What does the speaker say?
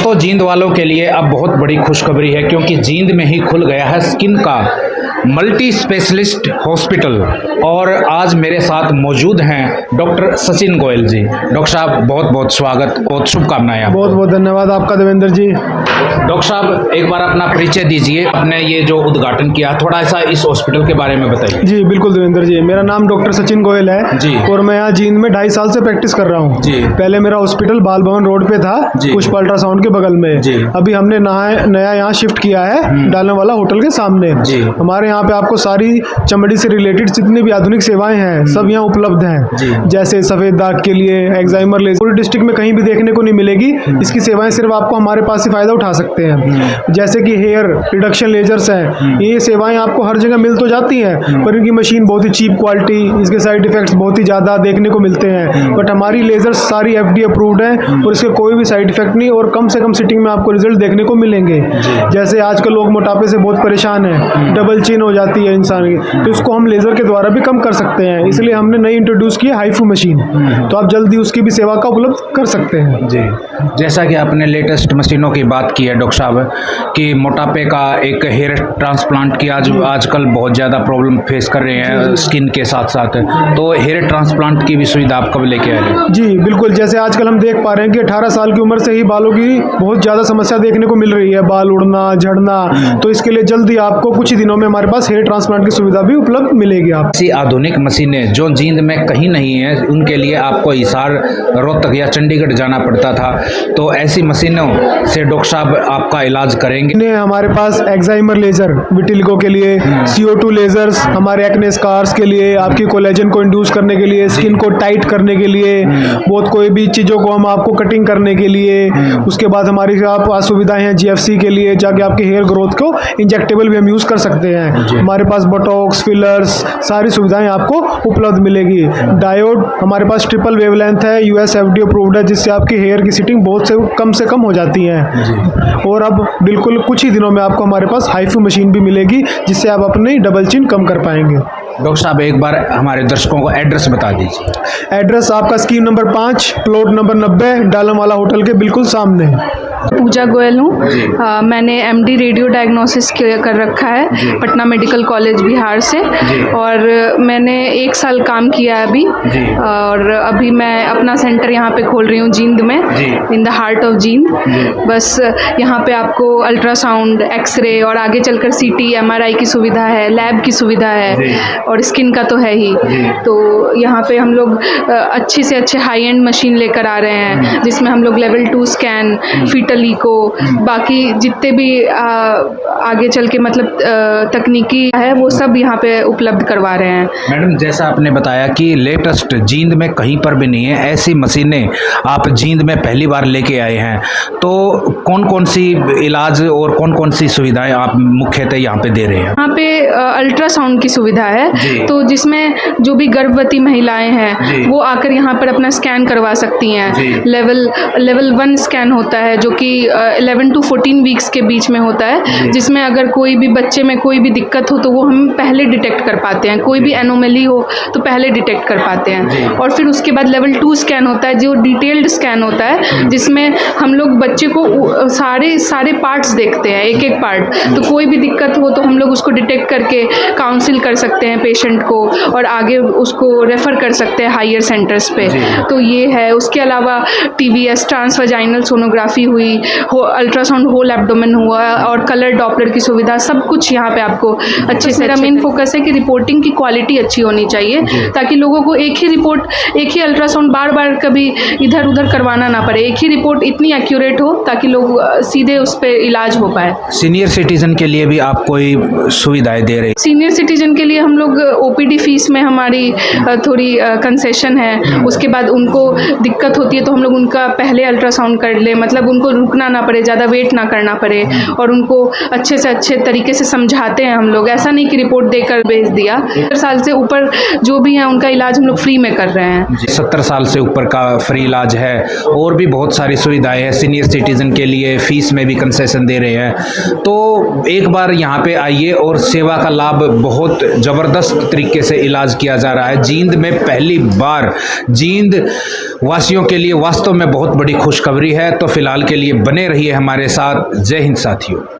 दोस्तों, जींद वालों के लिए अब बहुत बड़ी खुशखबरी है क्योंकि जींद में ही खुल गया है स्किन का मल्टी स्पेशलिस्ट हॉस्पिटल। और आज मेरे साथ मौजूद हैं डॉक्टर सचिन गोयल जी। डॉक्टर साहब, बहुत बहुत स्वागत और शुभकामनाएं। बहुत बहुत धन्यवाद आपका देवेंद्र जी। डॉक्टर साहब, एक बार अपना परिचय दीजिए। आपने ये जो उद्घाटन किया, थोड़ा सा इस हॉस्पिटल के बारे में बताइए। जी बिल्कुल देवेंद्र जी, मेरा नाम डॉक्टर सचिन गोयल है जी। और मैं यहाँ जींद में 2.5 साल से प्रैक्टिस कर रहा हूँ जी। पहले मेरा हॉस्पिटल बाल भवन रोड पे था, पुष्प अल्ट्रासाउंड के बगल में जी। अभी हमने नया यहाँ शिफ्ट किया है डालने वाला होटल के सामने जी। हमारे यहाँ पे आपको सारी चमड़ी से रिलेटेड जितनी भी आधुनिक सेवाएं हैं सब यहाँ उपलब्ध हैं। जैसे सफेद दाग के लिए एक्साइमर लेजर, पूरी डिस्ट्रिक्ट में कहीं भी देखने को नहीं मिलेगी। इसकी सेवाएं सिर्फ आपको हमारे पास ही फायदा उठा सकते हैं। जैसे कि हेयर रिडक्शन लेजर्स हैं, ये सेवाएं आपको हर जगह मिल तो जाती हैं पर इनकी मशीन बहुत ही चीप क्वालिटी, इसके साइड इफेक्ट्स बहुत ही ज़्यादा देखने को मिलते हैं। बट हमारी लेजर्स सारी FDA अप्रूव्ड हैं और इसके कोई भी साइड इफेक्ट नहीं और कम से कम सिटिंग में आपको रिजल्ट देखने को मिलेंगे। जैसे आजकल लोग मोटापे से बहुत परेशान हैं, डबल चिन हो जाती है इंसान की, तो इसको हम लेजर के द्वारा भी कम कर सकते हैं। इसलिए हमने नई इंट्रोड्यूस की हाइफू मशीन, तो आप जल्दी उसकी भी सेवा का उपलब्ध कर सकते हैं। जी, जैसा कि आपने लेटेस्ट मशीनों की बात की है डॉक्टर साहब कि मोटापे का एक हेयर ट्रांसप्लांट की आजकल बहुत ज़्यादा प्रॉब्लम फेस कर रहे हैं स्किन के साथ साथ, तो हेयर ट्रांसप्लांट की भी सुविधा आप कब लेके आए? जी बिल्कुल, जैसे आजकल हम देख पा रहे हैं कि 18 साल की उम्र से ही बालों की बहुत ज़्यादा समस्या देखने को मिल रही है, बाल उड़ना, झड़ना, तो इसके लिए जल्दी आपको कुछ ही दिनों में हमारे पास हेयर ट्रांसप्लांट की सुविधा भी उपलब्ध मिलेगी। आप ऐसी आधुनिक मशीनें जो जींद में कहीं नहीं है, उनके लिए आपको हिसार, रोहतक या चंडीगढ़ जाना पड़ता था, तो ऐसी मशीनों से डॉक्टर साहब आपका इलाज करेंगे। हमारे पास एक्साइमर लेजर विटिलिगो के लिए, CO2 लेजर्स हमारे एक्ने स्कार्स के लिए, आपकी कोलेजन को इंड्यूस करने के लिए, स्किन को टाइट करने के लिए, बहुत कोई भी चीज़ों को हम आपको कटिंग करने के लिए। उसके बाद हमारी पास सुविधाएं हैं GFC के लिए, जाके आपके हेयर ग्रोथ को इंजेक्टेबल भी हम यूज़ कर सकते हैं। हमारे पास बोटॉक्स, फिलर्स, सारी सुविधाएं आपको उपलब्ध मिलेगी। डायोड हमारे पास ट्रिपल वेवलेंथ है, US FDA अप्रूव्ड है, जिससे आपकी हेयर की सिटिंग बहुत से कम हो जाती है। और अब बिल्कुल कुछ ही दिनों में आपको हमारे पास हाइफू मशीन भी मिलेगी जिससे आप अपनी डबल चिन कम कर पाएंगे। डॉक्टर साहब, एक बार हमारे दर्शकों को एड्रेस बता दीजिए। एड्रेस आपका स्कीम नंबर 5 प्लॉट नंबर 90 डालम वाला होटल के बिल्कुल सामने। पूजा गोयल हूँ। मैंने MD रेडियो डायग्नोसिस कर रखा है पटना मेडिकल कॉलेज बिहार से, और मैंने 1 साल काम किया है अभी, और अभी मैं अपना सेंटर यहाँ पे खोल रही हूँ जींद में, in the heart of Jind. बस यहाँ पे आपको अल्ट्रासाउंड, एक्सरे और आगे चलकर CT MRI की सुविधा है, लैब की सुविधा है और स्किन का तो है ही। तो यहाँ पे हम लोग अच्छे से अच्छे हाई एंड मशीन लेकर आ रहे हैं जिसमें हम लोग लेवल 2 स्कैन, फीटल इको, बाकी जितने भी आगे चल के मतलब तकनीकी है वो सब यहाँ पे उपलब्ध करवा रहे हैं। मैडम, जैसा आपने बताया कि लेटेस्ट जींद में कहीं पर भी नहीं है, ऐसी मशीनें आप जींद में पहली बार लेके आए हैं, तो कौन कौन सी इलाज और कौन कौन सी सुविधाएं आप मुख्यतः यहाँ पे दे रहे हैं? यहाँ पे अल्ट्रासाउंड की सुविधा है, तो जिसमें जो भी गर्भवती महिलाएं हैं वो आकर यहाँ पर अपना स्कैन करवा सकती हैं। लेवल 1 स्कैन होता है जो कि 11 to 14 वीक्स के बीच में होता है, जिसमें अगर कोई भी बच्चे में कोई भी दिक्कत हो तो वो हम पहले डिटेक्ट कर पाते हैं, कोई भी एनोमली हो तो पहले डिटेक्ट कर पाते हैं। और फिर उसके बाद लेवल 2 स्कैन होता है जो डिटेल्ड स्कैन होता है, जिसमें हम लोग बच्चे को सारे पार्ट्स देखते हैं, एक एक पार्ट, तो कोई भी दिक्कत हो तो हम लोग उसको डिटेक्ट करके काउंसिल कर सकते हैं पेशेंट को और आगे उसको रेफ़र कर सकते हैं हायर सेंटर्स पे। तो ये है। उसके अलावा TVS ट्रांसवाजाइनल सोनोग्राफी हुई, अल्ट्रासाउंड होल एब्डोमेन हुआ और कलर डॉपलर की सुविधा, सब कुछ यहाँ पे आपको अच्छे से। मेरा मेन फोकस है कि रिपोर्टिंग की क्वालिटी अच्छी होनी चाहिए ताकि लोगों को एक ही रिपोर्ट, एक ही अल्ट्रासाउंड बार बार कभी इधर उधर करवाना ना पड़े, एक ही रिपोर्ट इतनी एक्यूरेट हो ताकि लोग सीधे उस पर इलाज हो पाए। सीनियर सिटीजन के लिए भी आप कोई सुविधाएं दे रहे हैं? सीनियर सिटीजन के लिए हम लोग OPD फीस में हमारी थोड़ी कंसेशन है। उसके बाद उनको दिक्कत होती है तो हम लोग उनका पहले अल्ट्रासाउंड कर ले, मतलब उनको रुकना ना पड़े, ज़्यादा वेट ना करना पड़े, और उनको अच्छे से अच्छे तरीके से समझाते हैं हम लोग। ऐसा नहीं कि रिपोर्ट देकर भेज दिया। 70 साल से ऊपर जो भी हैं उनका इलाज हम लोग फ्री में कर रहे हैं। 70 साल से ऊपर का फ्री इलाज है और भी बहुत सारी सुविधाएं हैं। सीनियर सिटीजन के लिए फीस में भी कंसेशन दे रहे हैं। तो एक बार यहाँ पे आइए और सेवा का लाभ बहुत ज़बरदस्त तरीके से इलाज किया जा रहा है। जींद में पहली बार जींद वासियों के लिए वास्तव में बहुत बड़ी खुशखबरी है। तो फिलहाल के लिए बने रहिए हमारे साथ। जय हिंद साथियों।